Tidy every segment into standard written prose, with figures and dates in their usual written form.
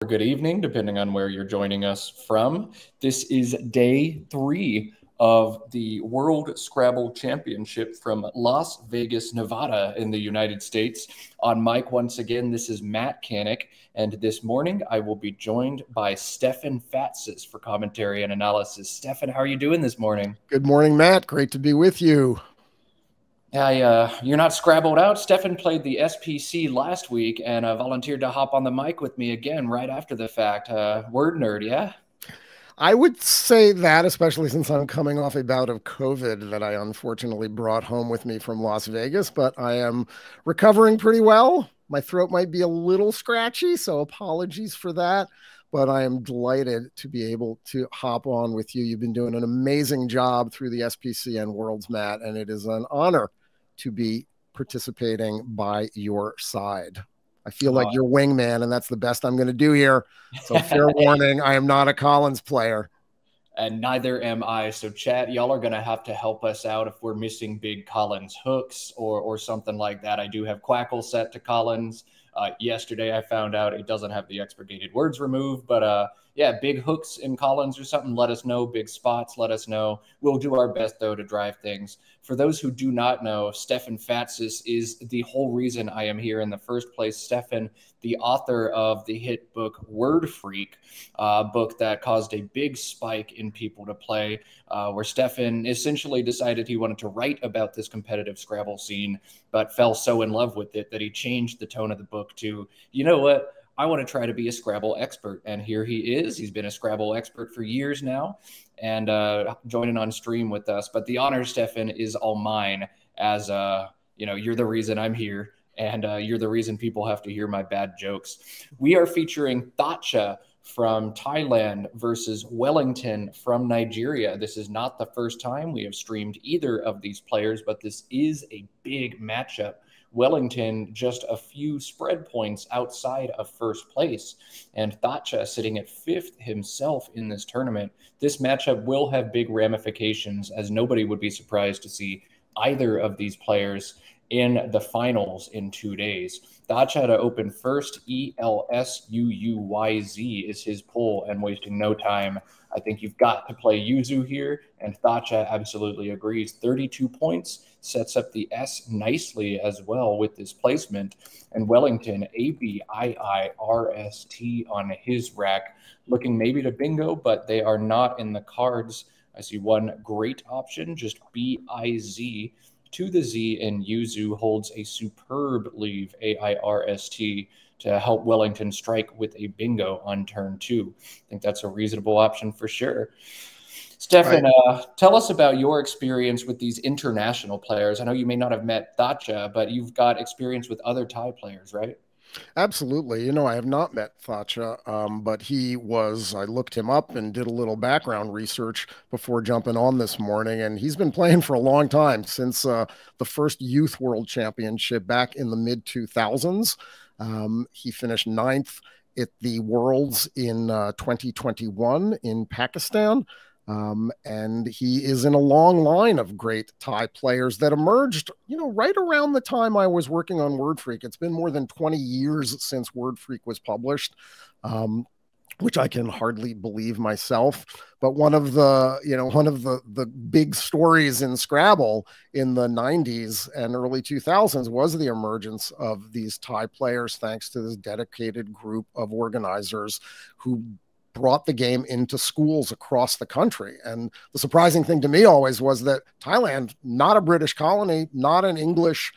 good evening, depending on where you're joining us from. This is day 3 of the World Scrabble Championship from Las Vegas, Nevada in the United States. On mic once again, this is Matt Canik, and this morning I will be joined by Stefan Fatsis for commentary and analysis. Stefan, how are you doing this morning? Good morning, Matt. Great to be with you. You're not scrabbled out. Stefan played the SPC last week and volunteered to hop on the mic with me again right after the fact. Word nerd, yeah? I would say that, especially since I'm coming off a bout of COVID that I unfortunately brought home with me from Las Vegas, but I am recovering pretty well. My throat might be a little scratchy, so apologies for that. But I am delighted to be able to hop on with you. You've been doing an amazing job through the SPCN Worlds, Matt, and it is an honor to be participating by your side. I feel like your wingman, and that's the best I'm going to do here. So fair warning, I am not a Collins player. And neither am I. So chat, y'all are going to have to help us out if we're missing big Collins hooks or something like that. I do have Quackle set to Collins. Yesterday I found out it doesn't have the expurgated words removed, but yeah, big hooks in Collins or something, let us know. Big spots, let us know. We'll do our best, though, to drive things. For those who do not know, Stefan Fatsis is the whole reason I am here in the first place. Stefan, the author of the hit book Word Freak, book that caused a big spike in people to play, where Stefan essentially decided he wanted to write about this competitive Scrabble scene, but fell so in love with it that he changed the tone of the book to, you know what? I want to try to be a Scrabble expert, and here he is. He's been a Scrabble expert for years now, and joining on stream with us. But the honor, Stefan, is all mine, as you're the reason I'm here, and you're the reason people have to hear my bad jokes. We are featuring Thacha from Thailand versus Wellington from Nigeria. This is not the first time we have streamed either of these players, but this is a big matchup. Wellington just a few spread points outside of first place, and Thacha sitting at 5th himself in this tournament. This matchup will have big ramifications, as nobody would be surprised to see either of these players in the finals in 2 days. Thacha to open first. ELSUUYZ is his pull, and wasting no time, I think you've got to play Yuzu here, and Thacha absolutely agrees. 32 points, sets up the S nicely as well with this placement. And Wellington, ABIIRST on his rack, looking maybe to bingo, but they are not in the cards. I see one great option, just BIZ to the Z, and Yuzu holds a superb leave, AIRST, to help Wellington strike with a bingo on turn 2. I think that's a reasonable option for sure. Stefan, tell us about your experience with these international players. I know you may not have met Thacha, but you've got experience with other Thai players, right? Absolutely. You know, I have not met Thacha, but I looked him up and did a little background research before jumping on this morning, and he's been playing for a long time, since the first Youth World Championship back in the mid-2000s. He finished 9th at the Worlds in 2021 in Pakistan. And he is in a long line of great Thai players that emerged, right around the time I was working on Word Freak. It's been more than 20 years since Word Freak was published, which I can hardly believe myself. But one of the big stories in Scrabble in the 90s and early 2000s was the emergence of these Thai players, thanks to this dedicated group of organizers who brought the game into schools across the country. And the surprising thing to me always was that Thailand, not a British colony, not an English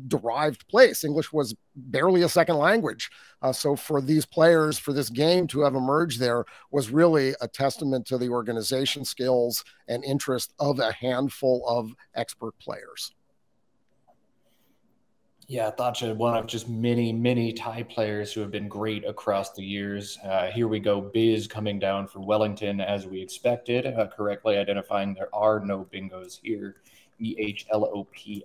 derived place. English was barely a second language. So for these players, for this game to have emerged there was really a testament to the organization skills and interest of a handful of expert players. Yeah, Thacha, one of just many, many Thai players who have been great across the years. Here we go, Biz coming down for Wellington as we expected, correctly identifying there are no bingos here. EHLOPSW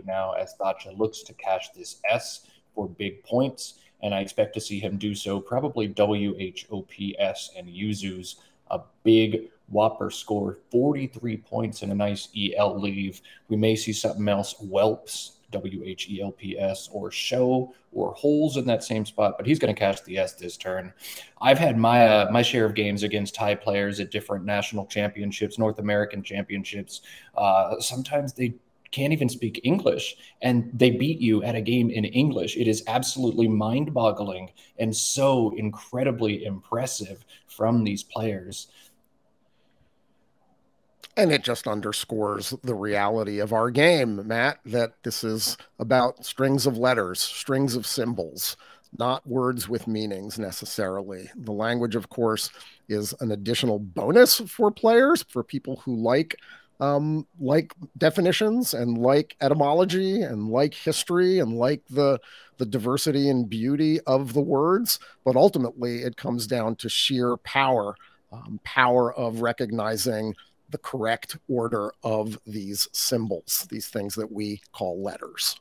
now, as Thacha looks to cash this S for big points, and I expect to see him do so probably WHOPS and Yuzu's a big whopper score, 43 points and a nice EL leave. We may see something else, Whelps WHELPS, or show, or holes in that same spot, but he's going to catch the S this turn. I've had my share of games against Thai players at different national championships, North American championships. Sometimes they can't even speak English, and they beat you at a game in English. It is absolutely mind-boggling and so incredibly impressive from these players. And it just underscores the reality of our game, Matt, that this is about strings of letters, strings of symbols, not words with meanings necessarily. The language, of course, is an additional bonus for players, for people who like definitions and like etymology and like history and like the diversity and beauty of the words. But ultimately, it comes down to sheer power, power of recognizing the correct order of these symbols, these things that we call letters.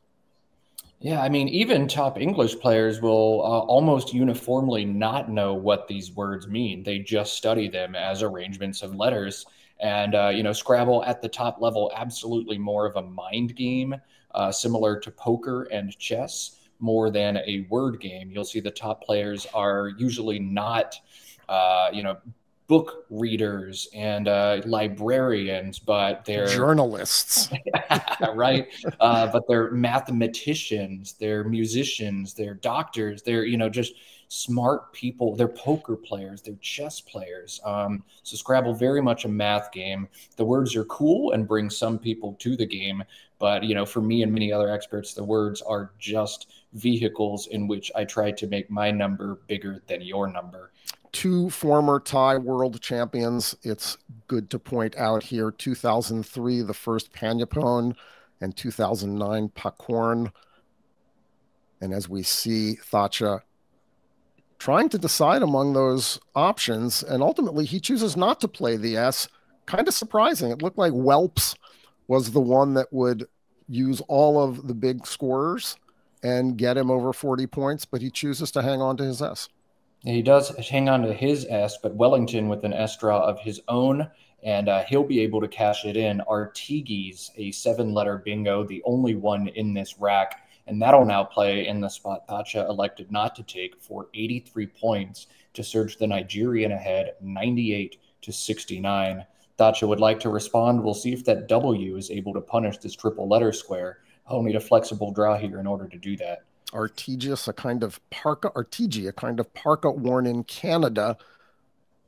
Yeah, I mean, even top English players will almost uniformly not know what these words mean. They just study them as arrangements of letters. And, Scrabble at the top level, absolutely more of a mind game, similar to poker and chess, more than a word game. You'll see the top players are usually not, book readers and librarians, but they're journalists, right? But they're mathematicians, they're musicians, they're doctors, they're just smart people. They're poker players, they're chess players. So Scrabble, very much a math game. The words are cool and bring some people to the game, but for me and many other experts, the words are just vehicles in which I try to make my number bigger than your number. Two former Thai world champions. It's good to point out here, 2003, the first Panyapone, and 2009, Pakorn. And as we see Thacha trying to decide among those options, and ultimately he chooses not to play the S. Kind of surprising. It looked like Whelps was the one that would use all of the big scorers and get him over 40 points, but he chooses to hang on to his S. He does hang on to his S, but Wellington with an S draw of his own, and he'll be able to cash it in. Artigi's a 7-letter bingo, the only one in this rack, and that'll now play in the spot Thacha elected not to take for 83 points to surge the Nigerian ahead 98-69. Thacha would like to respond. We'll see if that W is able to punish this triple letter square. I'll need a flexible draw here in order to do that. Artigius, a kind of parka, Artigi, a kind of parka worn in Canada.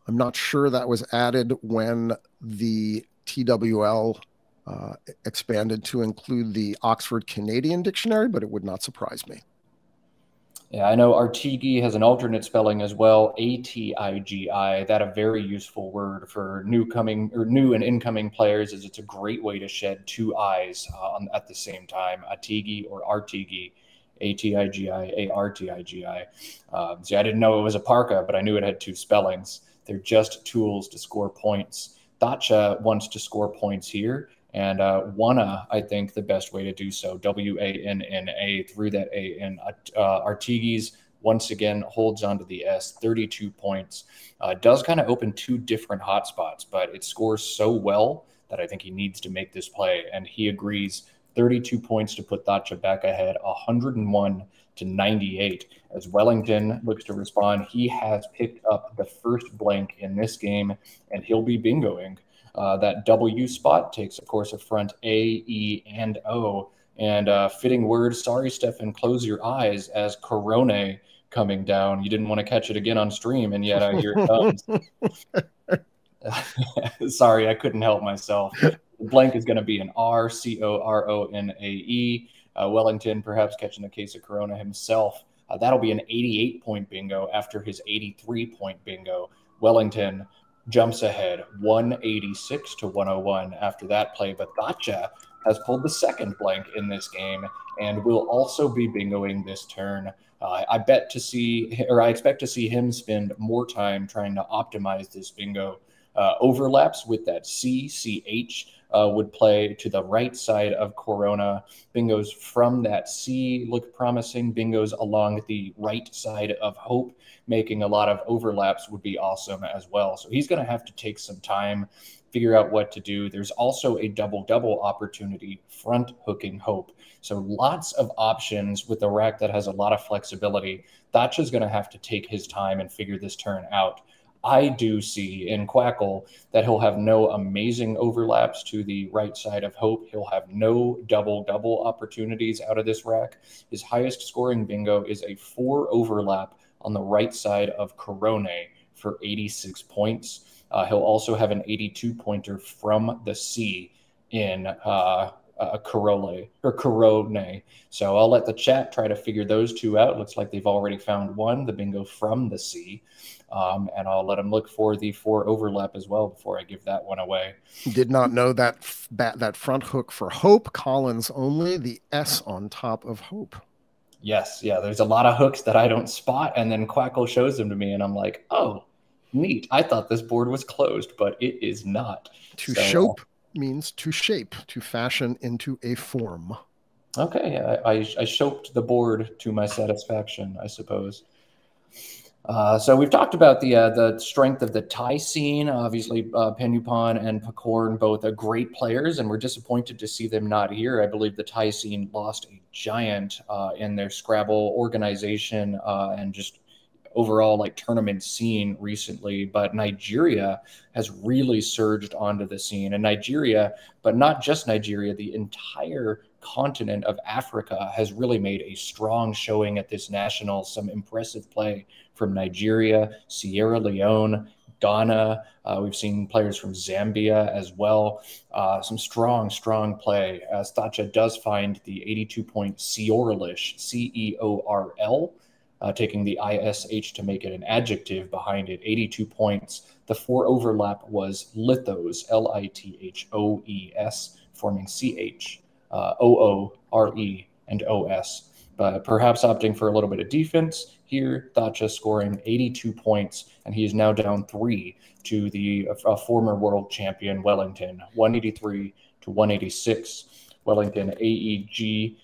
I'm not sure that was added when the TWL expanded to include the Oxford Canadian Dictionary, but it would not surprise me. Yeah, I know Artigi has an alternate spelling as well, Atigi. That a very useful word for new and incoming players, as it's a great way to shed two I's at the same time, Atigi or Artigi. Atigi, Artigi. See, I didn't know it was a parka, but I knew it had two spellings. They're just tools to score points. Thacha wants to score points here, and Wanna, I think, the best way to do so. Wanna through that A in. Artigi's once again holds onto the S, 32 points. Does kind of open two different hotspots, but it scores so well that I think he needs to make this play, and he agrees. 32 points to put Thacha back ahead, 101-98. As Wellington looks to respond, he has picked up the first blank in this game, and he'll be bingoing. That W spot takes, of course, a front A, E, and O. And fitting words, sorry, Stefan, close your eyes as Corone coming down. You didn't want to catch it again on stream, and yet here it comes. Sorry, I couldn't help myself. The blank is going to be an R, Corone. Wellington perhaps catching a case of Corona himself. That'll be an 88-point bingo after his 83-point bingo. Wellington jumps ahead 186-101 after that play, but Thacha has pulled the second blank in this game and will also be bingoing this turn. I expect to see him spend more time trying to optimize this bingo. Overlaps with that CCH would play to the right side of Corona. Bingos from that C look promising. Bingos along the right side of Hope, making a lot of overlaps would be awesome as well. So he's going to have to take some time figure out what to do. There's also a double-double opportunity, front hooking hope. So lots of options with a rack that has a lot of flexibility. Thacha's going to have to take his time and figure this turn out. I do see in Quackle that he'll have no amazing overlaps to the right side of Hope. He'll have no double-double opportunities out of this rack. His highest scoring bingo is a 4 overlap on the right side of Corone for 86 points. He'll also have an 82 pointer from the C in Corone. So I'll let the chat try to figure those two out. Looks like they've already found one, the bingo from the C. And I'll let them look for the 4 overlap as well before I give that one away. Did not know that front hook for Hope, Collins only, the S on top of Hope. Yes, yeah, there's a lot of hooks that I don't spot, and then Quackle shows them to me, and I'm like, oh, neat. I thought this board was closed, but it is not. To shope means to shape, to fashion into a form. Okay, I shaped the board to my satisfaction, I suppose. So we've talked about the strength of the Thai scene. Obviously, Penupan and Pakorn both are great players, and we're disappointed to see them not here. I believe the Thai scene lost a giant in their Scrabble organization and just overall like tournament scene recently. But Nigeria has really surged onto the scene, and Nigeria, but not just Nigeria, the entire continent of Africa has really made a strong showing at this national. Some impressive play from Nigeria, Sierra Leone, Ghana. We've seen players from Zambia as well. Some strong play as Thacha does find the 82-point Ceorlish, Ceorl, taking the ISH to make it an adjective behind it, 82 points. The 4 overlap was Lithos, Lithoes, forming CH. OORE and OS, but perhaps opting for a little bit of defense here. Thacha scoring 82 points, and he is now down 3 to the former world champion Wellington, 183 to 186. Wellington AEGJLNV,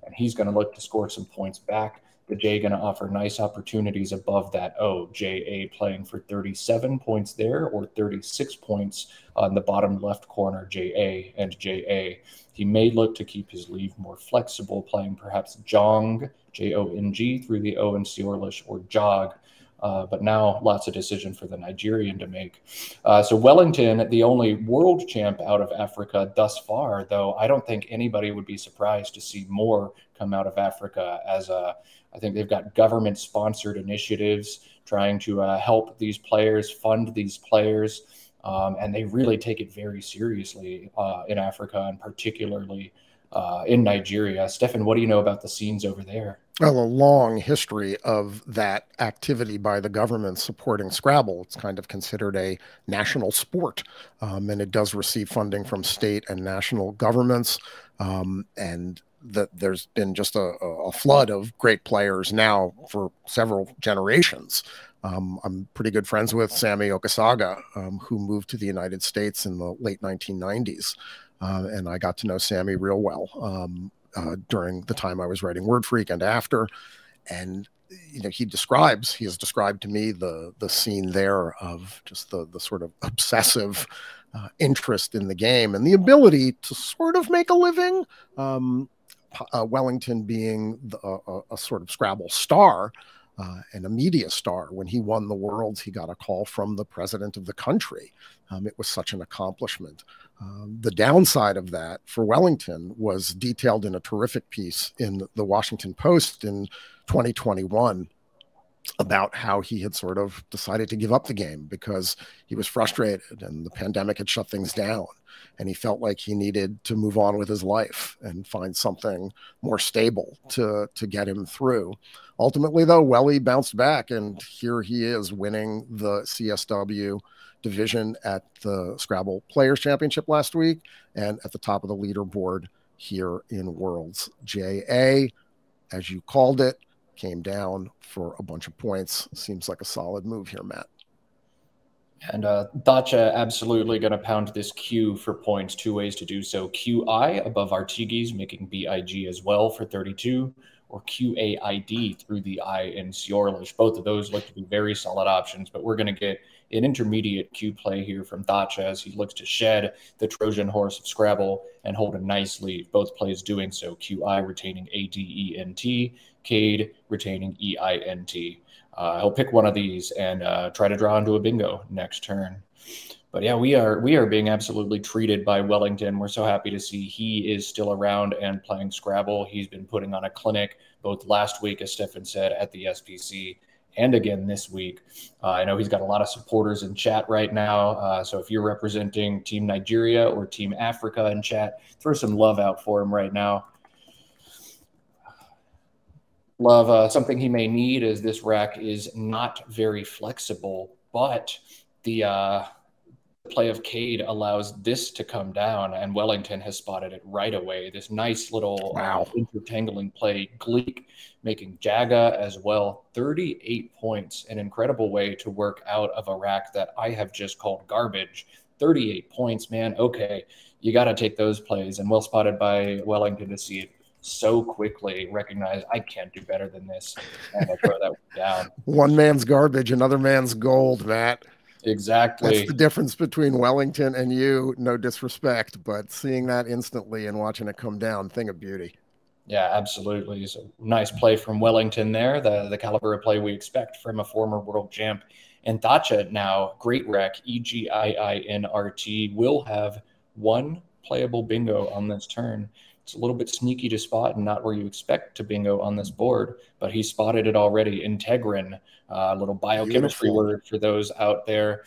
and he's going to look to score some points back. The J going to offer nice opportunities above that O. JA playing for 37 points there, or 36 points on the bottom left corner, JA and JA. He may look to keep his leave more flexible, playing perhaps Jong, Jong, through the O in Ceorlish, or Jog. But now lots of decision for the Nigerian to make. So Wellington, the only world champ out of Africa thus far, though I don't think anybody would be surprised to see more come out of Africa, as I think they've got government-sponsored initiatives trying to help these players, fund these players, and they really take it very seriously in Africa, and particularly in Nigeria. Stefan, what do you know about the scenes over there? Well, a long history of that activity by the government supporting Scrabble. It's kind of considered a national sport, and it does receive funding from state and national governments, and that there's been just a flood of great players now for several generations. I'm pretty good friends with Sammy Okasaga, who moved to the United States in the late 1990s. And I got to know Sammy real well during the time I was writing Word Freak and after. And you know, he has described to me the scene there of just the sort of obsessive interest in the game and the ability to sort of make a living. Wellington being a sort of Scrabble star and a media star. When he won the Worlds, he got a call from the president of the country. It was such an accomplishment. The downside of that for Wellington was detailed in a terrific piece in the Washington Post in 2021 about how he had sort of decided to give up the game because he was frustrated and the pandemic had shut things down. And he felt like he needed to move on with his life and find something more stable to get him through. Ultimately, though, Welly bounced back, and here he is winning the CSW division at the Scrabble Players Championship last week and at the top of the leaderboard here in Worlds. JA, as you called it, came down for a bunch of points. Seems like a solid move here, Matt. And Thacha absolutely going to pound this Q for points. 2 ways to do so. QI above Artigis, making BIG as well for 32, or QAID through the I in Siorlish. Both of those look to be very solid options, but we're going to get an intermediate Q play here from Thacha as he looks to shed the Trojan horse of Scrabble and hold a nice lead. Both plays doing so. QI retaining ADENT, Cade retaining EINT. He'll pick one of these and try to draw into a bingo next turn. But yeah, we are being absolutely treated by Wellington. We're so happy to see he is still around and playing Scrabble. He's been putting on a clinic both last week, as Stefan said, at the SPC, and again this week. I know he's got a lot of supporters in chat right now. So if you're representing Team Nigeria or Team Africa in chat, throw some love out for him right now. Love, something he may need is this rack is not very flexible, but the play of Cade allows this to come down, and Wellington has spotted it right away. This nice little intertangling play, Gleek making Jaga as well. 38 points, an incredible way to work out of a rack that I have just called garbage. 38 points, man. Okay, you got to take those plays, and well spotted by Wellington to see it so quickly, recognize I can't do better than this, and I throw that down. One man's garbage, another man's gold, Matt. Exactly. That's the difference between Wellington and you. No disrespect, but seeing that instantly and watching it come down, thing of beauty. Yeah, absolutely. So nice play from Wellington there, the caliber of play we expect from a former world champ. And Thacha now, great rack, EGIINRT, will have one playable bingo on this turn. It's a little bit sneaky to spot and not where you expect to bingo on this board, but he spotted it already. Integrin, a little biochemistry word for those out there,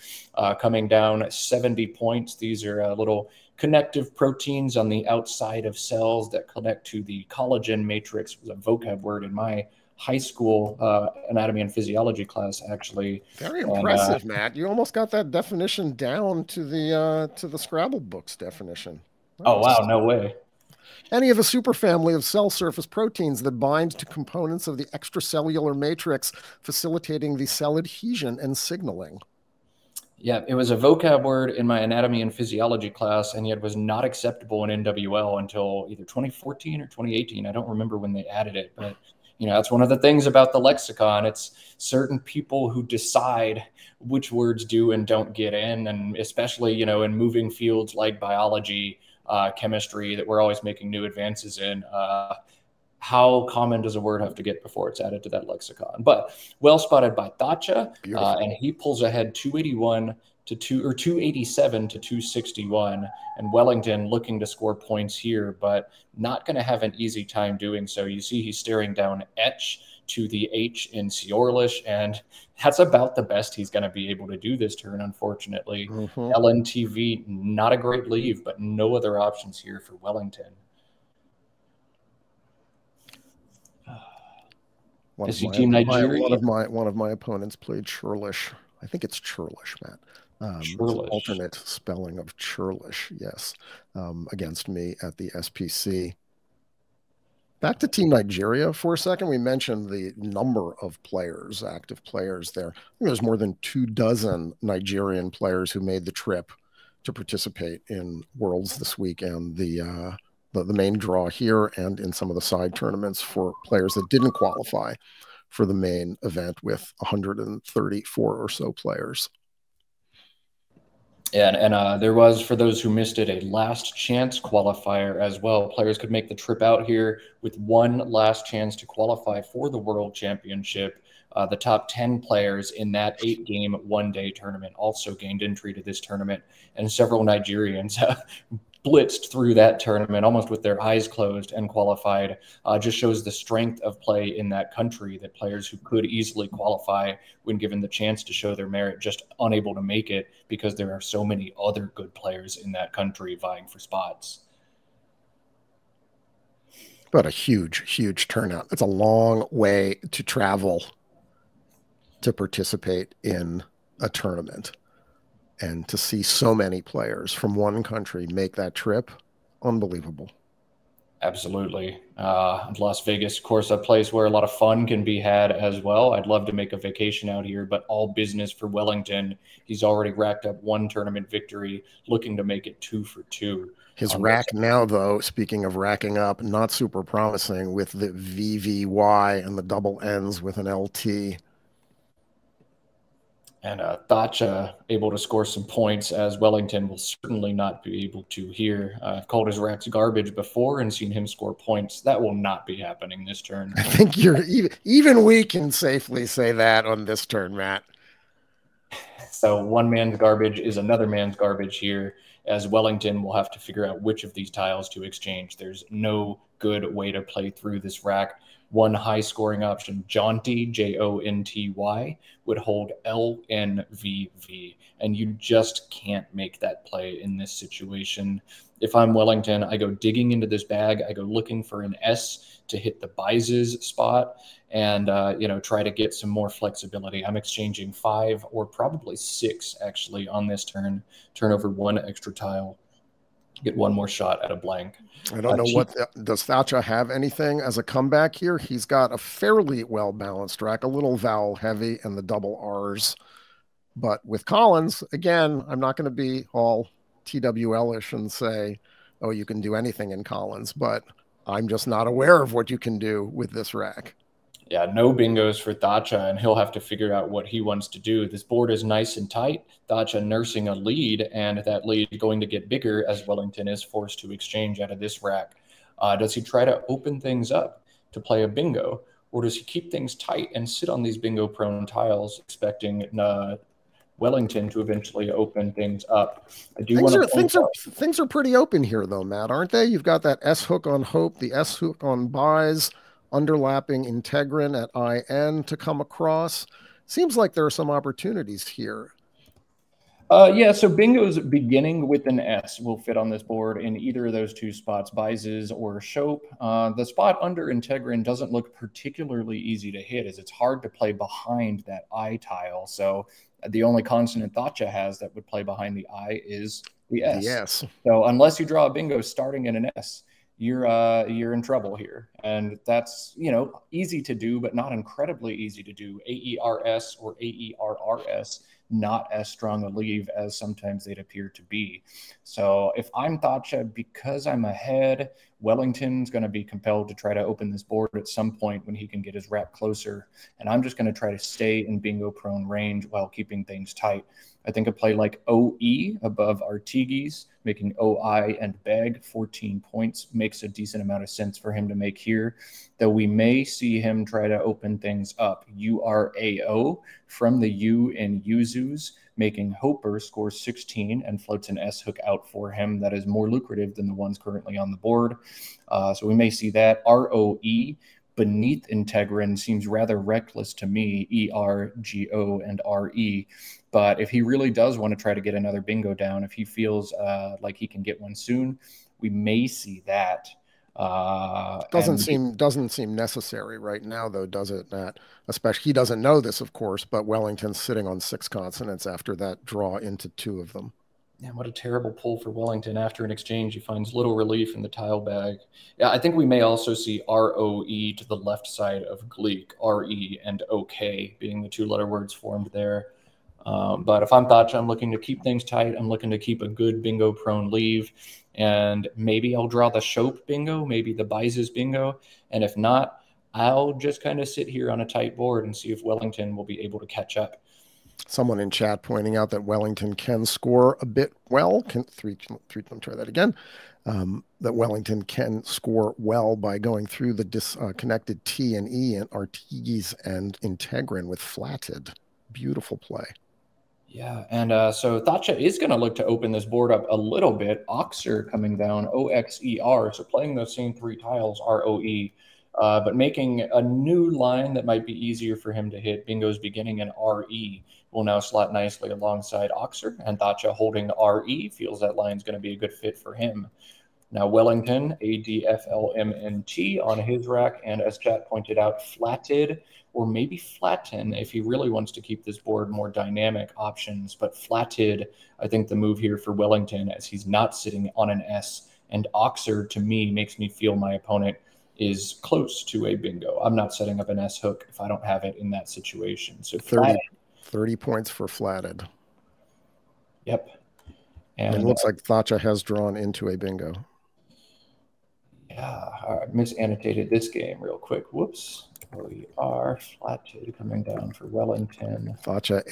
coming down 70 points. These are little connective proteins on the outside of cells that connect to the collagen matrix. It was a vocab word in my high school anatomy and physiology class, actually. Very impressive, Matt. You almost got that definition down to the Scrabble books definition. Nice. Oh, wow, no way. Any of a superfamily of cell surface proteins that bind to components of the extracellular matrix, facilitating the cell adhesion and signaling. Yeah, it was a vocab word in my anatomy and physiology class, and yet was not acceptable in NWL until either 2014 or 2018. I don't remember when they added it, but you know, that's one of the things about the lexicon. It's certain people who decide which words do and don't get in, and especially, you know, in moving fields like biology, chemistry that we're always making new advances in. How common does a word have to get before it's added to that lexicon? But well spotted by Thacha, and he pulls ahead 281 to 287 to 261. And Wellington looking to score points here, but not going to have an easy time doing so. You see, he's staring down Etch to the H in Siorlish, and that's about the best he's going to be able to do this turn, unfortunately. LNTV, not a great leave, but no other options here for Wellington. One of my opponents played Churlish. I think it's Churlish, Matt. Alternate spelling of Churlish, yes, against me at the SPC. Back to Team Nigeria for a second. We mentioned the number of players, active players there. I think there's more than 24 Nigerian players who made the trip to participate in Worlds this weekend. The main draw here and in some of the side tournaments for players that didn't qualify for the main event with 134 or so players. Yeah, and there was, for those who missed it, a last chance qualifier as well. Players could make the trip out here with one last chance to qualify for the World Championship. The top 10 players in that 8-game one-day tournament also gained entry to this tournament, and several Nigerians blitzed through that tournament almost with their eyes closed and qualified. Just shows the strength of play in that country, that players who could easily qualify when given the chance to show their merit, just unable to make it because there are so many other good players in that country vying for spots. But a huge turnout. It's a long way to travel to participate in a tournament. And to see so many players from one country make that trip, unbelievable. Absolutely. Las Vegas, of course, a place where a lot of fun can be had as well. I'd love to make a vacation out here, but all business for Wellington. He's already racked up one tournament victory, looking to make it 2 for 2. His on this. rack now, though, speaking of racking up, not super promising with the VVY and the double ends with an LT. And Thacha able to score some points, as Wellington will certainly not be able to here. I've called his racks garbage before and seen him score points. That will not be happening this turn. I think you're even we can safely say that on this turn, Matt. So one man's garbage is another man's garbage here, as Wellington will have to figure out which of these tiles to exchange. There's no good way to play through this rack. One high scoring option, Jaunty, Jonty, would hold LNVV, and you just can't make that play in this situation. If I'm Wellington, I go digging into this bag. I go looking for an S to hit the Bises spot and try to get some more flexibility. I'm exchanging 5 or probably 6 actually on this turn. Turn over 1 extra tile, get 1 more shot at a blank. I don't know does Thacha have anything as a comeback here? He's got a fairly well balanced rack, a little vowel heavy and the double R's. But with Collins, again, I'm not going to be all TWL-ish and say, oh, you can do anything in Collins, but I'm just not aware of what you can do with this rack. Yeah, no bingos for Thacha, and he'll have to figure out what he wants to do. This board is nice and tight. Thacha nursing a lead, and that lead going to get bigger as Wellington is forced to exchange out of this rack. Does he try to open things up to play a bingo, or does he keep things tight and sit on these bingo-prone tiles, expecting Wellington to eventually open things up? I do want to things are pretty open here, though, Matt, aren't they? You've got that S hook on Hope, the S hook on Buys, underlapping Integrin at IN to come across. Seems like there are some opportunities here. Yeah, so bingo's beginning with an S will fit on this board in either of those 2 spots, Bises or Shope. The spot under Integrin doesn't look particularly easy to hit, as it's hard to play behind that I tile. So the only consonant Thacha has that would play behind the I is the S. Yes. So unless you draw a bingo starting in an S, you're in trouble here. And that's, easy to do, but not incredibly easy to do. AERS or AERRS, not as strong a leave as sometimes they'd appear to be. So if I'm Thacha, because I'm ahead, Wellington's going to be compelled to try to open this board at some point when he can get his wrap closer. And I'm just going to try to stay in bingo prone range while keeping things tight. I think a play like OE above Artigis, making OI and bag 14 points makes a decent amount of sense for him to make here, though we may see him try to open things up. URAO from the U in Yuzu's, making Hoper score 16 and floats an S hook out for him. That is more lucrative than the ones currently on the board. So we may see that. ROE beneath Integrin seems rather reckless to me, ERGO and RE. But if he really does want to try to get another bingo down, if he feels like he can get one soon, we may see that. Doesn't seem necessary right now, though, does it, Matt? Especially, he doesn't know this, of course, but Wellington's sitting on 6 consonants after that draw into 2 of them. Yeah, what a terrible pull for Wellington. After an exchange, he finds little relief in the tile bag. Yeah, I think we may also see ROE to the left side of Gleek, RE and OK being the 2-letter words formed there. But if I'm Thacha, I'm looking to keep things tight. I'm looking to keep a good bingo-prone leave. And maybe I'll draw the Shope bingo, maybe the Bises bingo. And if not, I'll just kind of sit here on a tight board and see if Wellington will be able to catch up. Someone in chat pointing out that Wellington can score a bit well. Let me try that again. That Wellington can score well by going through the disconnected T and E and Artigis and Integrin with flatted. Beautiful play. Yeah, and so Thacha is going to look to open this board up a little bit. Oxer coming down, OXER, so playing those same 3 tiles, ROE, but making a new line that might be easier for him to hit. Bingo's beginning in RE will now slot nicely alongside Oxer, and Thacha holding RE feels that line's going to be a good fit for him. Now Wellington, ADFLMNT on his rack, and as chat pointed out, flatted or maybe flatten if he really wants to keep this board more dynamic options. But flatted, I think the move here for Wellington, as he's not sitting on an S, and Oxer to me makes me feel my opponent is close to a bingo. I'm not setting up an S hook if I don't have it in that situation. So 30 points for flatted. Yep. And it And looks like Thacha has drawn into a bingo. yeah, I misannotated this game real quick. Whoops. We are flatted coming down for Wellington. Thacha,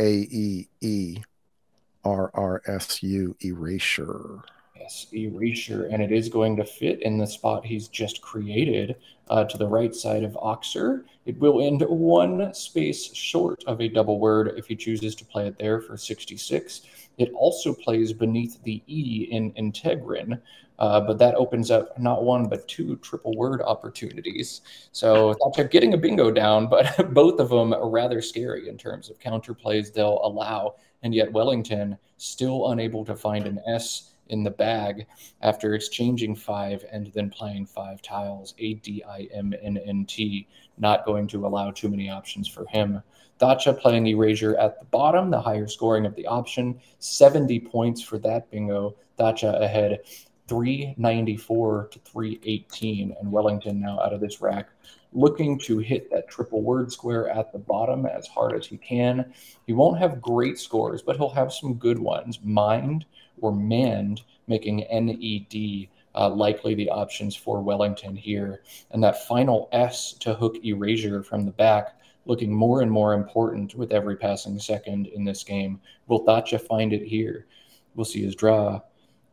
AEERRSU, erasure. Yes, erasure, and it is going to fit in the spot he's just created to the right side of Oxer. It will end one space short of a double word if he chooses to play it there for 66. It also plays beneath the E in Integrin, but that opens up not one but two triple word opportunities. So Thacha getting a bingo down, but both of them are rather scary in terms of counterplays they'll allow, and yet Wellington still unable to find an S in the bag after exchanging 5 and then playing 5 tiles. ADIMNNT, not going to allow too many options for him. Thacha playing erasure at the bottom, the higher scoring of the option. 70 points for that bingo. Thacha ahead 394 to 318, and Wellington now out of this rack looking to hit that triple word square at the bottom as hard as he can. He won't have great scores, but he'll have some good ones. Mind or manned, making NED likely the options for Wellington here. And that final S to hook erasure from the back, looking more and more important with every passing second in this game. Will Thacha find it here? We'll see his draw.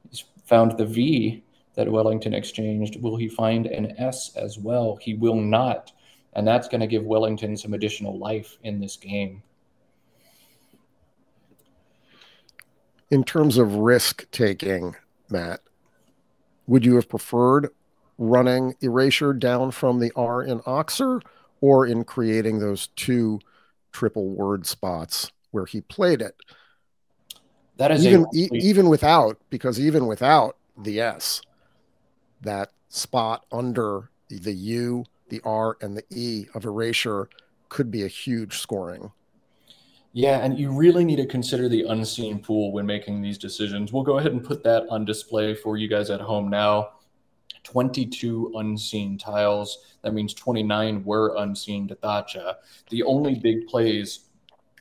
He's found the V that Wellington exchanged. Will he find an S as well? He will not. And that's going to give Wellington some additional life in this game. In terms of risk taking, Matt, would you have preferred running erasure down from the R in Oxer, or in creating those two triple word spots where he played it? That is even without the S, that spot under the U, the R, and the E of erasure could be a huge scoring. Yeah, and you really need to consider the unseen pool when making these decisions. We'll go ahead and put that on display for you guys at home now. 22 unseen tiles. That means 29 were unseen to Thacha. The only big plays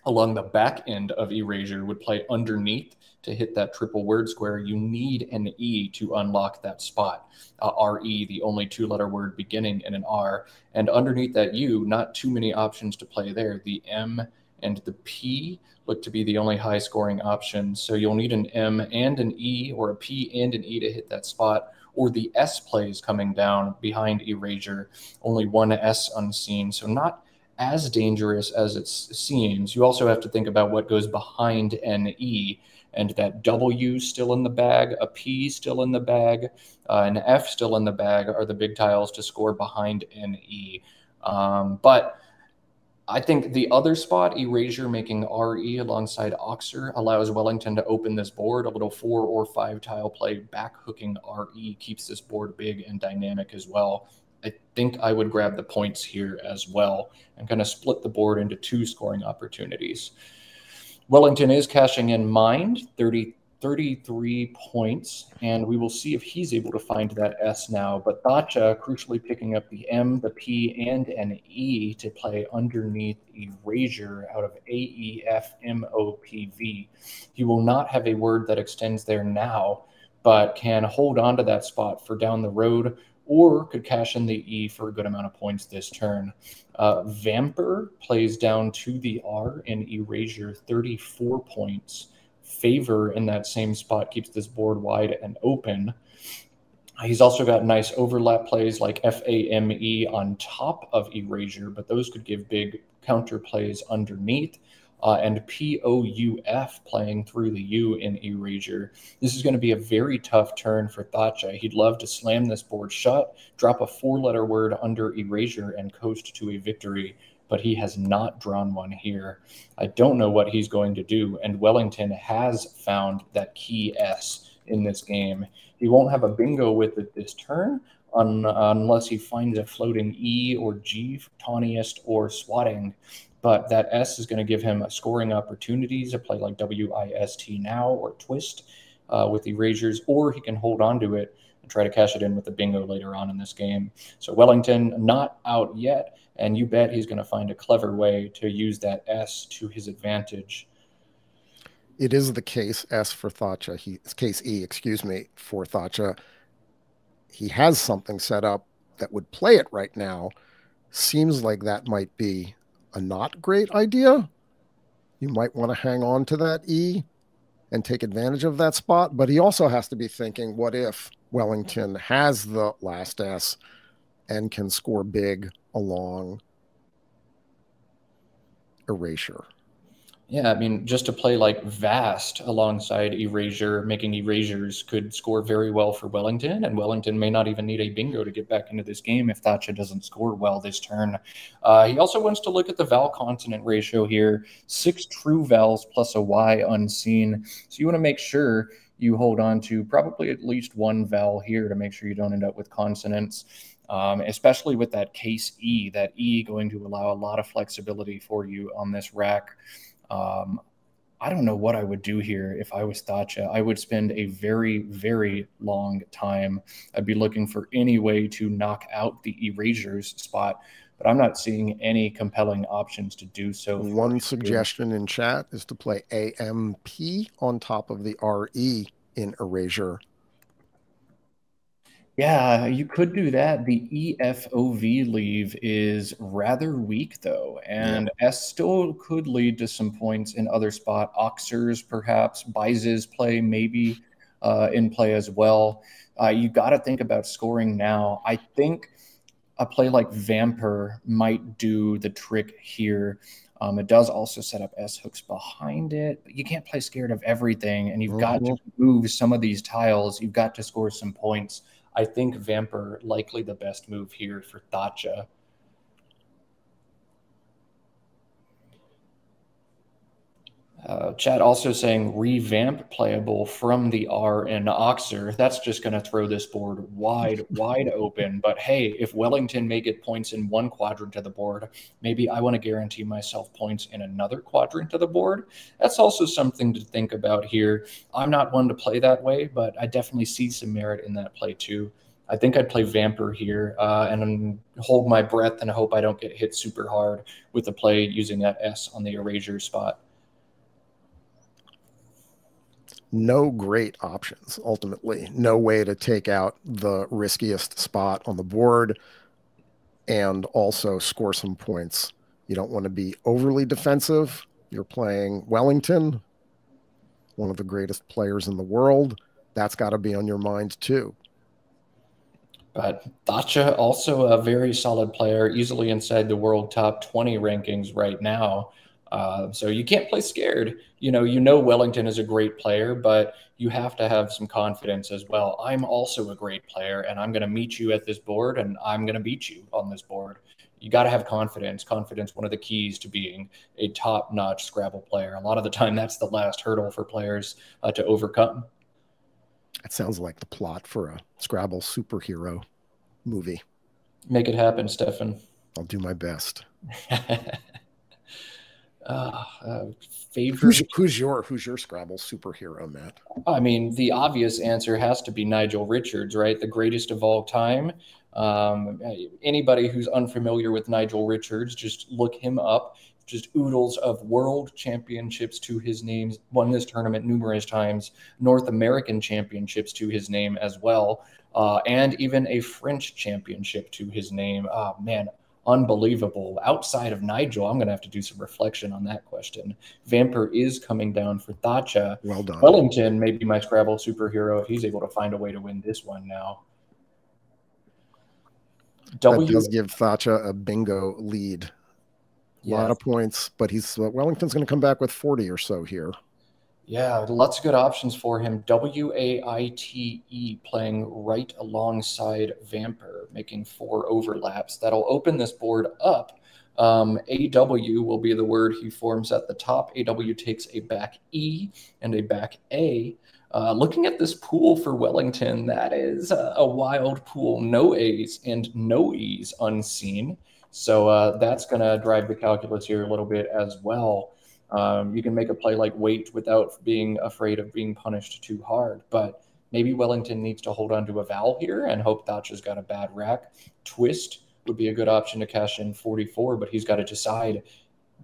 along the back end of erasure would play underneath to hit that triple word square. You need an E to unlock that spot. RE, the only two-letter word beginning in an R. And underneath that U, not too many options to play there. The M and the P look to be the only high-scoring options. So you'll need an M and an E, or a P and an E to hit that spot, or the S plays coming down behind erasure. Only one S unseen, so not as dangerous as it seems. You also have to think about what goes behind an E, and that W still in the bag, a P still in the bag, an F still in the bag are the big tiles to score behind an E. But I think the other spot, erasure making RE alongside Oxer, allows Wellington to open this board. A little 4 or 5 tile play back hooking RE keeps this board big and dynamic as well. I think I would grab the points here as well and kind of split the board into 2 scoring opportunities. Wellington is cashing in Mind, 33 points, and we will see if he's able to find that S now. But Thacha crucially picking up the M, the P, and an E to play underneath erasure out of AEFMOPV. He will not have a word that extends there now, but can hold on to that spot for down the road, or could cash in the E for a good amount of points this turn. Vamper plays down to the R in erasure, 34 points. Favor in that same spot keeps this board wide and open. He's also got nice overlap plays like FAME on top of erasure, but those could give big counter plays underneath. And POUF playing through the U in erasure. This is going to be a very tough turn for Thacha. He'd love to slam this board shut, drop a 4-letter word under erasure, and coast to a victory, but he has not drawn one here. I don't know what he's going to do, and Wellington has found that key S in this game. He won't have a bingo with it this turn unless he finds a floating E or G, tawniest, or swatting. But that S is going to give him scoring opportunities, a play like WIST now or twist with erasures, or he can hold on to it and try to cash it in with a bingo later on in this game. So Wellington not out yet, and you bet he's going to find a clever way to use that S to his advantage. It is the case S for Thacha. Case E, excuse me, for Thacha. He has something set up that would play it right now. Seems like that might be a not great idea. You might want to hang on to that E and take advantage of that spot. But he also has to be thinking, what if Wellington has the last S and can score big along erasure? Yeah, I mean, just to play like Vast alongside Erasure, making Erasures could score very well for Wellington, and Wellington may not even need a bingo to get back into this game if Thacha doesn't score well this turn. He also wants to look at the vowel consonant ratio here, 6 true vowels plus a Y unseen. So you want to make sure you hold on to probably at least one vowel here to make sure you don't end up with consonants. Especially with that case E, that E going to allow a lot of flexibility for you on this rack. I don't know what I would do here if I was Thacha. I would spend a very, very long time. I'd be looking for any way to knock out the erasures spot, but I'm not seeing any compelling options to do so. One suggestion in chat is to play AMP on top of the RE in erasure. Yeah, you could do that. The EFOV leave is rather weak, though, and S still could lead to some points in other spot. Oxers, perhaps. Bises play, maybe in play as well. You got to think about scoring now. I think a play like Vamper might do the trick here. It does also set up S hooks behind it, but you can't play scared of everything, and you've got to move some of these tiles. You've got to score some points. I think Vamper likely the best move here for Thacha. Chat also saying revamp playable from the R in Oxer. That's just going to throw this board wide open. But hey, if Wellington may get points in one quadrant of the board, maybe I want to guarantee myself points in another quadrant of the board. That's also something to think about here. I'm not one to play that way, but I definitely see some merit in that play too. I think I'd play Vamper here and hold my breath and hope I don't get hit super hard with the play using that S on the erasure spot. No great options, ultimately. No way to take out the riskiest spot on the board and also score some points. You don't want to be overly defensive. You're playing Wellington, one of the greatest players in the world. That's got to be on your mind too. But Thacha, also a very solid player, easily inside the world top 20 rankings right now. So you can't play scared. You know Wellington is a great player, but you have to have some confidence as well. I'm also a great player, and I'm going to meet you at this board, and I'm going to beat you on this board. You got to have confidence. Confidence, one of the keys to being a top-notch Scrabble player. A lot of the time, that's the last hurdle for players to overcome. That sounds like the plot for a Scrabble superhero movie. Make it happen, Stefan. I'll do my best. Favorite? Who's your Scrabble superhero, Matt? I mean, the obvious answer has to be Nigel Richards, right? The greatest of all time. Anybody who's unfamiliar with Nigel Richards, just look him up. Just oodles of world championships to his name, won this tournament numerous times, North American championships to his name as well, and even a French championship to his name. Oh, man, unbelievable. Outside of Nigel, I'm going to have to do some reflection on that question. Vamper is coming down for Thacha. Well done. Wellington may be my Scrabble superhero if he's able to find a way to win this one now. That does give Thacha a bingo lead. A lot of points, but Wellington's going to come back with 40 or so here. Yeah, lots of good options for him. WAITE playing right alongside Vamper, making 4 overlaps. That'll open this board up. AW will be the word he forms at the top. AW takes a back E and a back A. Looking at this pool for Wellington, that is a wild pool. No A's and no E's unseen. So that's going to drive the calculus here a little bit as well. You can make a play like wait without being afraid of being punished too hard. But maybe Wellington needs to hold on to a vowel here and hope Thacha's got a bad rack. Twist would be a good option to cash in 44, but he's got to decide,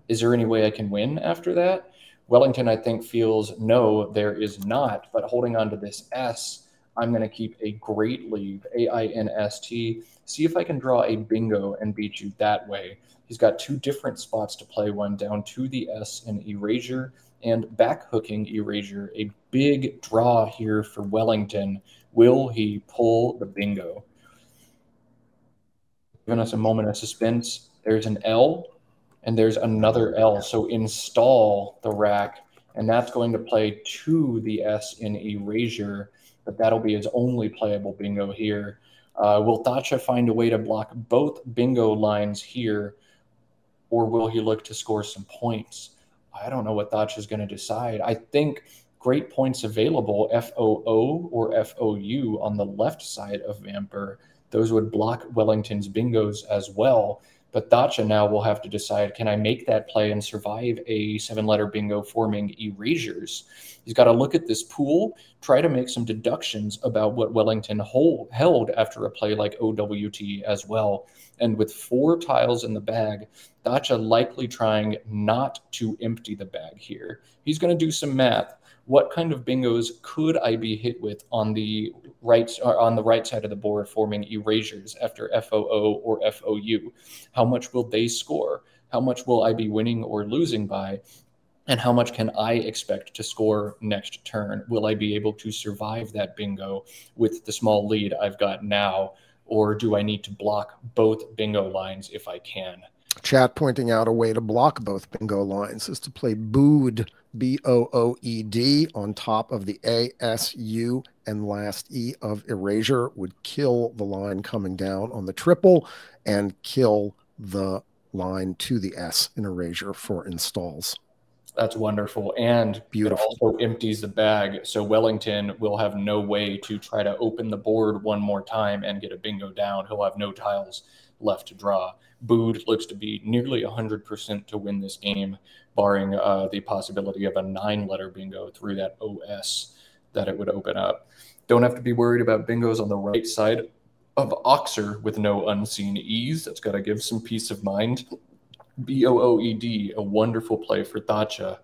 is there any way I can win after that? Wellington, I think, feels no, there is not, but holding on to this S, I'm going to keep a great lead, AINST, see if I can draw a bingo and beat you that way. He's got two different spots to play, one down to the S in Erasure and back hooking Erasure. A big draw here for Wellington. Will he pull the bingo? Giving us a moment of suspense. There's an L and there's another L. So install the rack, and that's going to play to the S in Erasure, but that'll be his only playable bingo here. Will Thacha find a way to block both bingo lines here, or will he look to score some points? I don't know what Thacha is going to decide. I think great points available, FOO or FOU on the left side of Vamper. Those would block Wellington's bingos as well. But Thacha now will have to decide, can I make that play and survive a 7-letter bingo forming erasures? He's got to look at this pool, try to make some deductions about what Wellington held after a play like OWT as well. And with 4 tiles in the bag, Thacha likely trying not to empty the bag here. He's going to do some math. What kind of bingos could I be hit with on the right side of the board forming erasures after FOO or FOU? How much will they score? How much will I be winning or losing by? And how much can I expect to score next turn? Will I be able to survive that bingo with the small lead I've got now? Or do I need to block both bingo lines if I can? Chat pointing out a way to block both bingo lines is to play booed, B-O-O-E-D, on top of the A, S, U, and last E of erasure would kill the line coming down on the triple and kill the line to the S in erasure for installs. That's wonderful. And beautiful. It also empties the bag. So Wellington will have no way to try to open the board one more time and get a bingo down. He'll have no tiles left to draw. Bood looks to be nearly 100% to win this game, barring the possibility of a 9-letter bingo through that OS that it would open up. Don't have to be worried about bingos on the right side of Oxer with no unseen E's. That's got to give some peace of mind. BOOED, a wonderful play for Thacha.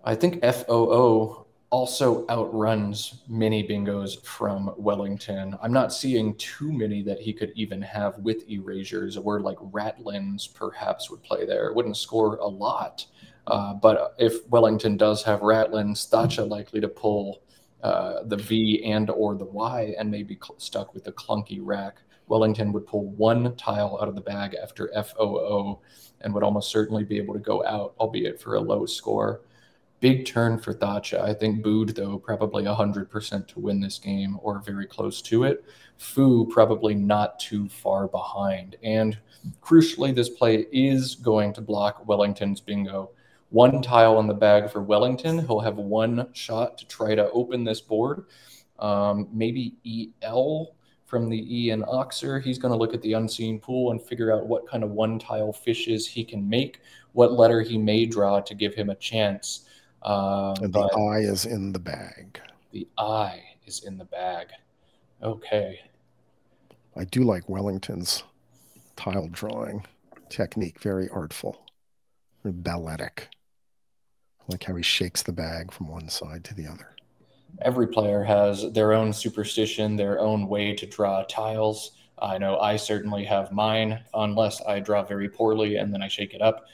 I think FOO also outruns many bingos from Wellington. I'm not seeing too many that he could even have with erasures. A word like Ratlins perhaps would play there. It wouldn't score a lot. But if Wellington does have Ratlins, Thacha likely to pull the V and or the Y and maybe stuck with the clunky rack. Wellington would pull 1 tile out of the bag after FOO and would almost certainly be able to go out, albeit for a low score. Big turn for Thacha. I think Bood, though, probably 100% to win this game or very close to it. Fu probably not too far behind. And crucially, this play is going to block Wellington's bingo. 1 tile in the bag for Wellington. He'll have 1 shot to try to open this board. Maybe EL from the E in Oxer. He's going to look at the unseen pool and figure out what kind of 1-tile fishes he can make, what letter he may draw to give him a chance. And the I is in the bag. The I is in the bag. Okay. I do like Wellington's tile drawing technique. Very artful. Very balletic. I like how he shakes the bag from one side to the other. Every player has their own superstition, their own way to draw tiles. I know I certainly have mine, unless I draw very poorly and then I shake it up.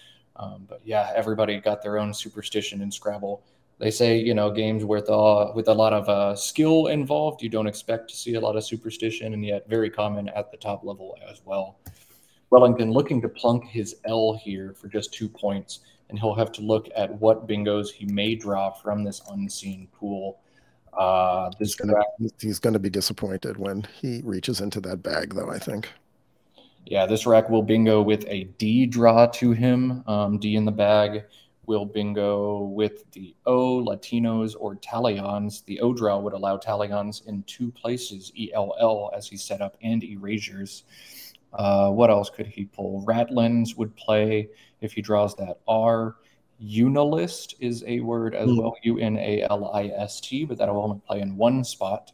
But yeah, everybody got their own superstition in Scrabble. They say, you know, games with a lot of skill involved, you don't expect to see a lot of superstition, and yet very common at the top level as well. Wellington looking to plunk his L here for just 2 points, and he'll have to look at what bingos he may draw from this unseen pool. He's going to be disappointed when he reaches into that bag, though, I think. Yeah, this rack will bingo with a D draw to him. D in the bag will bingo with the O, Latinos, or Talions. The O draw would allow Talions in 2 places, ELL, as he's set up, and erasures. What else could he pull? Ratlins would play if he draws that R. Unalist is a word as well, UNALIST, but that'll only play in 1 spot.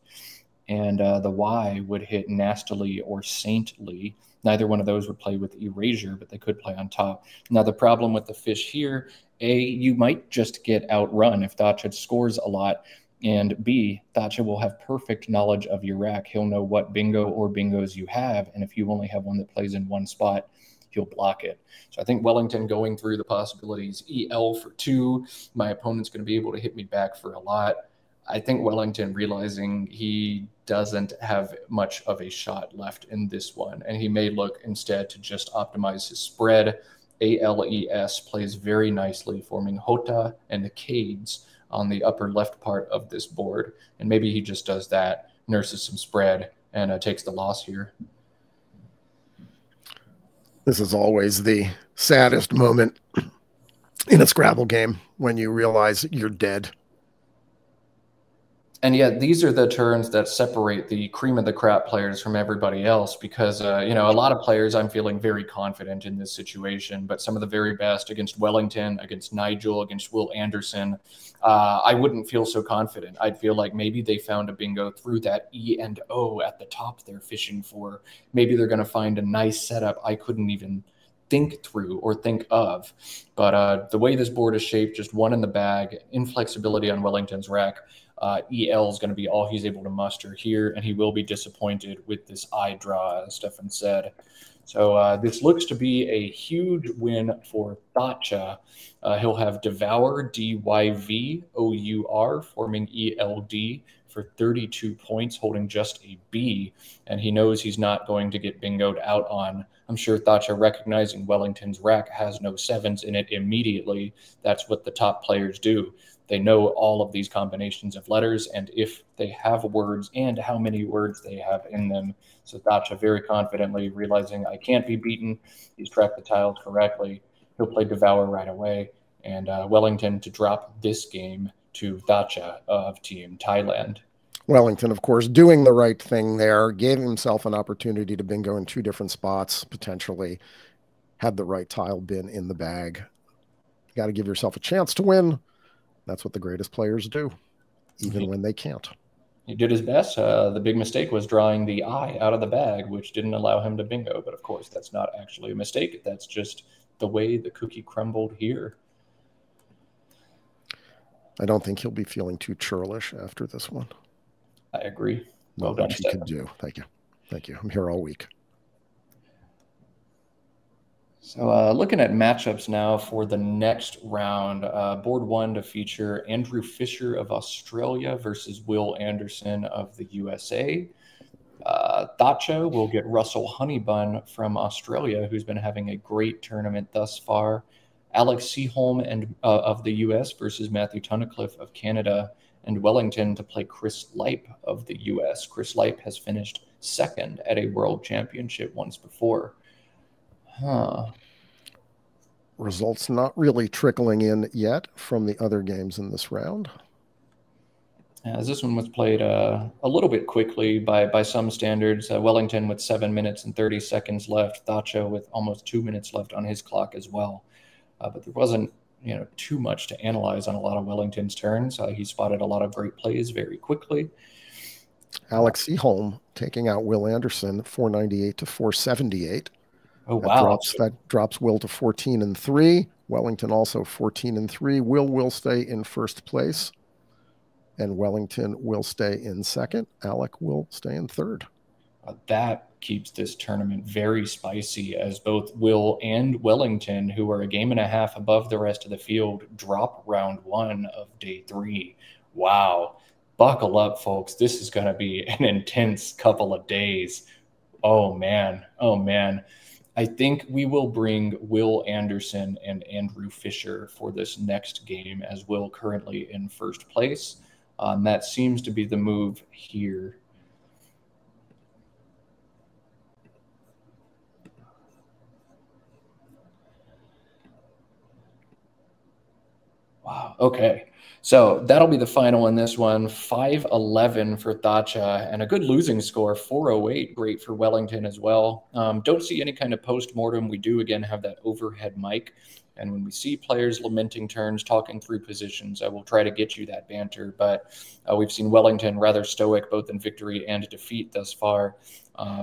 And the Y would hit Nastily or Saintly. Neither one of those would play with Erasure, but they could play on top. Now, the problem with the fish here, A, you might just get outrun if Thacha scores a lot, and B, Thacha will have perfect knowledge of your rack. He'll know what bingo or bingos you have, and if you only have one that plays in one spot, he'll block it. So I think Wellington going through the possibilities, EL for 2, my opponent's going to be able to hit me back for a lot. I think Wellington realizing he doesn't have much of a shot left in this one, and he may look instead to just optimize his spread. ALES plays very nicely, forming Hota and the Cades on the upper left part of this board, and maybe he just does that, nurses some spread, and takes the loss here. This is always the saddest moment in a Scrabble game when you realize you're dead. And yet these are the turns that separate the cream of the crop players from everybody else because, a lot of players I'm feeling very confident in this situation, but some of the very best against Wellington, against Nigel, against Will Anderson, I wouldn't feel so confident. I'd feel like maybe they found a bingo through that E and O at the top they're fishing for. Maybe they're going to find a nice setup I couldn't even think through or think of. But the way this board is shaped, just one in the bag, inflexibility on Wellington's rack, EL is going to be all he's able to muster here, and he will be disappointed with this eye draw, as Stefan said. So this looks to be a huge win for Thacha. He'll have Devour, DYVOUR, forming ELD for 32 points, holding just a B, and he knows he's not going to get bingoed out on. I'm sure Thacha, recognizing Wellington's rack has no 7s in it immediately. That's what the top players do. They know all of these combinations of letters and if they have words and how many words they have in them. So Thacha very confidently realizing I can't be beaten. He's tracked the tiles correctly. He'll play Devour right away. And Wellington to drop this game to Thacha of Team Thailand. Wellington, of course, doing the right thing there, gave himself an opportunity to bingo in 2 different spots, potentially. Had the right tile bin in the bag. You got to give yourself a chance to win. That's what the greatest players do, even when they can't. He did his best. The big mistake was drawing the eye out of the bag, which didn't allow him to bingo. But of course, that's not actually a mistake. That's just the way the cookie crumbled here. I don't think he'll be feeling too churlish after this one. I agree. Well done, Stefan. He could do. Thank you. Thank you. I'm here all week. So looking at matchups now for the next round, board 1 to feature Andrew Fisher of Australia versus Will Anderson of the USA. Thacha will get Russell Honeybun from Australia, who's been having a great tournament thus far. Alex Seaholm of the US versus Matthew Tunnicliffe of Canada, and Wellington to play Chris Lipe of the US. Chris Lipe has finished 2nd at a world championship once before. Results not really trickling in yet from the other games in this round. As this one was played a little bit quickly by some standards. Wellington with 7 minutes and 30 seconds left. Thacha with almost 2 minutes left on his clock as well. But there wasn't too much to analyze on a lot of Wellington's turns. He spotted a lot of great plays very quickly. Alex Seaholm taking out Will Anderson 498 to 478. Oh, wow. That drops Will to 14-3. Wellington also 14-3. Will stay in first place, and Wellington will stay in second. Alec will stay in third. That keeps this tournament very spicy as both Will and Wellington, who are a game and a half above the rest of the field, drop round 1 of day 3. Wow. Buckle up, folks. This is going to be an intense couple of days. Oh, man. Oh, man. I think we will bring Will Anderson and Andrew Fisher for this next game, as Will currently in first place. That seems to be the move here. Wow. Okay. So that'll be the final in this one. 5-11 for Thacha and a good losing score, 408. Great for Wellington as well. Don't see any kind of post-mortem. We do, again, have that overhead mic. And when we see players lamenting turns, talking through positions, I will try to get you that banter. But we've seen Wellington rather stoic, both in victory and defeat thus far.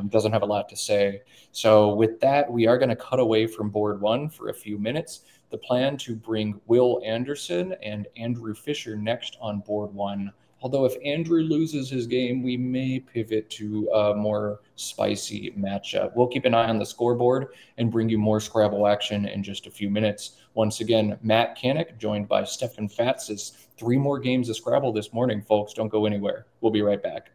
Doesn't have a lot to say. So with that, we are going to cut away from board one for a few minutes. The plan to bring Will Anderson and Andrew Fisher next on board one. Although if Andrew loses his game, we may pivot to a more spicy matchup. We'll keep an eye on the scoreboard and bring you more Scrabble action in just a few minutes. Once again, Matt Canik, joined by Stefan Fatsis. 3 more games of Scrabble this morning, folks. Don't go anywhere. We'll be right back.